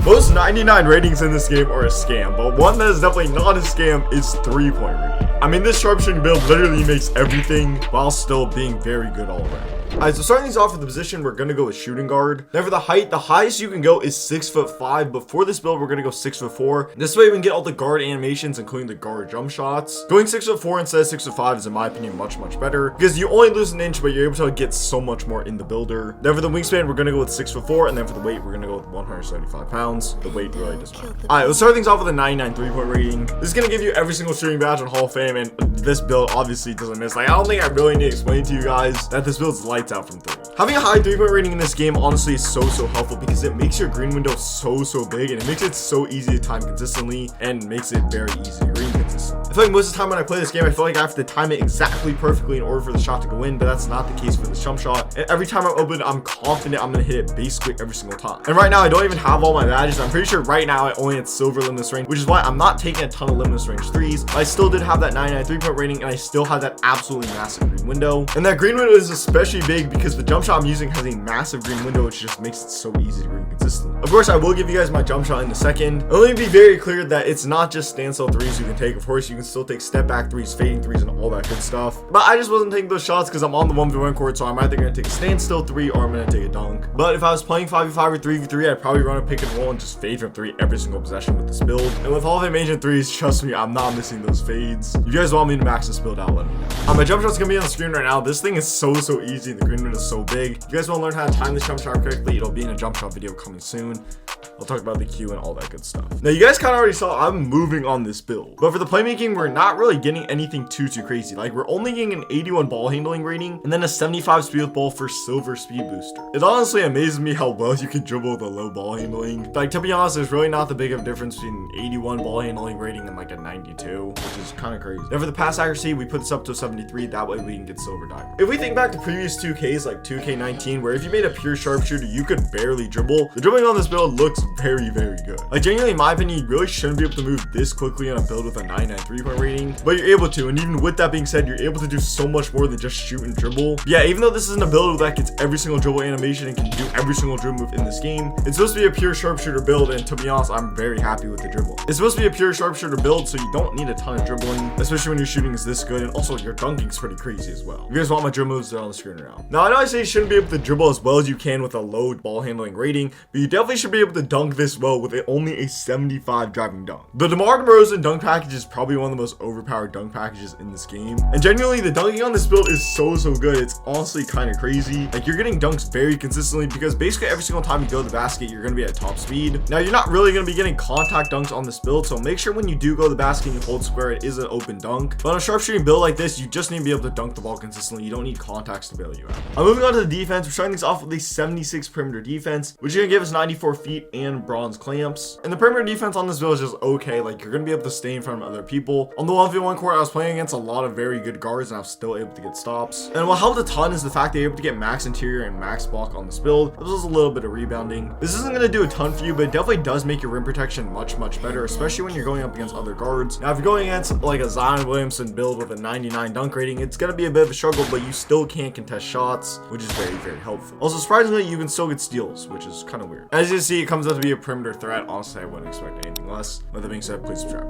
Most 99 ratings in this game are a scam, but one that is definitely not a scam is 3-point rating. I mean, this sharpshooting build literally makes everything while still being very good all around. Alright, so starting these off with the position, we're going to go with shooting guard. Now for the height, the highest you can go is 6'5", but for this build, we're going to go 6'4". This way we can get all the guard animations, including the guard jump shots. Going 6'4" instead of 6'5" is, in my opinion, much better, because you only lose an inch, but you're able to get so much more in the builder. Then for the wingspan, we're going to go with 6'4", and then for the weight, we're going to go with 175 pounds. The weight really doesn't matter. Alright, let's start things off with a 99 3-point rating. This is going to give you every single shooting badge in Hall of Fame, and this build obviously doesn't miss. Like, I don't think I really need to explain to you guys that this build's lights out from 3. Having a high 3-point rating in this game honestly is so helpful, because it makes your green window so big, and it makes it so easy to time consistently, and makes it very easy to green consistently. I feel like most of the time when I play this game, I feel like I have to time it exactly perfectly in order for the shot to go in, but that's not the case for this jump shot. And every time I'm open, I'm confident I'm gonna hit it basically every single time. And right now, I don't even have all my badges. I'm pretty sure right now I only had silver limitless range, which is why I'm not taking a ton of limitless range 3s. But I still did have that 99 3-point rating, and I still had that absolutely massive green window. And that green window is especially big because the jump shot I'm using has a massive green window, which just makes it so easy to green consistently. Of course, I will give you guys my jump shot in a second. Let me be very clear that it's not just standstill 3s you can take. Of course, you can still take step back 3s, fading 3s, and all that good stuff. But I just wasn't taking those shots because I'm on the 1v1 court, so I'm either going to take a standstill 3 or I'm going to take a dunk. But if I was playing 5v5 or 3v3, I'd probably run a pick and roll and just fade from 3 every single possession with this build. And with Hall of Fame Agent 3s, trust me, I'm not missing those fades. If you guys want me to max this build out, let me know. My jump shot's going to be on the screen right now. This thing is so easy, and the green window is so big. If you guys want to learn how to time this jump shot correctly, it'll be in a jump shot video coming soon. I'll talk about the Q and all that good stuff. Now, you guys kind of already saw I'm moving on this build, but for the playmaking, we're not really getting anything too crazy. Like, we're only getting an 81 ball handling rating and then a 75 speed with ball for silver speed booster. It honestly amazes me how well you can dribble with a low ball handling. Like, to be honest, there's really not the big of a difference between 81 ball handling rating and like a 92, which is kind of crazy. Then for the pass accuracy, we put this up to 73. That way we can get silver diamond. If we think back to previous 2Ks, like 2K19, where if you made a pure sharpshooter, you could barely dribble, the dribbling on this build looks very good. Like, genuinely, in my opinion, you really shouldn't be able to move this quickly on a build with a 99 3-point rating, but you're able to. And even with that being said, you're able to do so much more than just shoot and dribble. Yeah, even though this isn't a build that gets every single dribble animation and can do every single dribble move in this game, it's supposed to be a pure sharpshooter build, and to be honest, I'm very happy with the dribble. It's supposed to be a pure sharpshooter build, so you don't need a ton of dribbling, especially when your shooting is this good, and also your dunking's pretty crazy as well. If you guys want my dribble moves, they're on the screen right now. Now, I know I say you shouldn't be able to dribble as well as you can with a low ball handling rating, but you definitely should be able to dunk this well with only a 75 driving dunk. The DeMar DeRozan dunk package is probably one of the most overpowered dunk packages in this game, and genuinely the dunking on this build is so good. It's honestly kind of crazy. Like, you're getting dunks very consistently because basically every single time you go to the basket, you're going to be at top speed. Now, you're not really going to be getting contact dunks on this build, so make sure when you do go to the basket and you hold square, it is an open dunk. But on a sharpshooting build like this, you just need to be able to dunk the ball consistently. You don't need contacts to bail you out. I'm moving on to the defense. We're starting things off with a 76 perimeter defense, which is going to give us 94 feet and bronze clamps. And the perimeter defense on this build is just okay. Like, you're going to be able to stay in front of other people. On the 1v1 court, I was playing against a lot of very good guards, and I was still able to get stops. And what helped a ton is the fact that you're able to get max interior and max block on this build. This was a little bit of rebounding. This isn't going to do a ton for you, but it definitely does make your rim protection much better, especially when you're going up against other guards. Now, if you're going against like a Zion Williamson build with a 99 dunk rating, it's going to be a bit of a struggle, but you still can't contest shots, which is very helpful. Also, surprisingly, you can still get steals, which is kind of weird. As you see, it comes out to be a perimeter threat. Honestly, I wouldn't expect anything less. With that being said, please subscribe.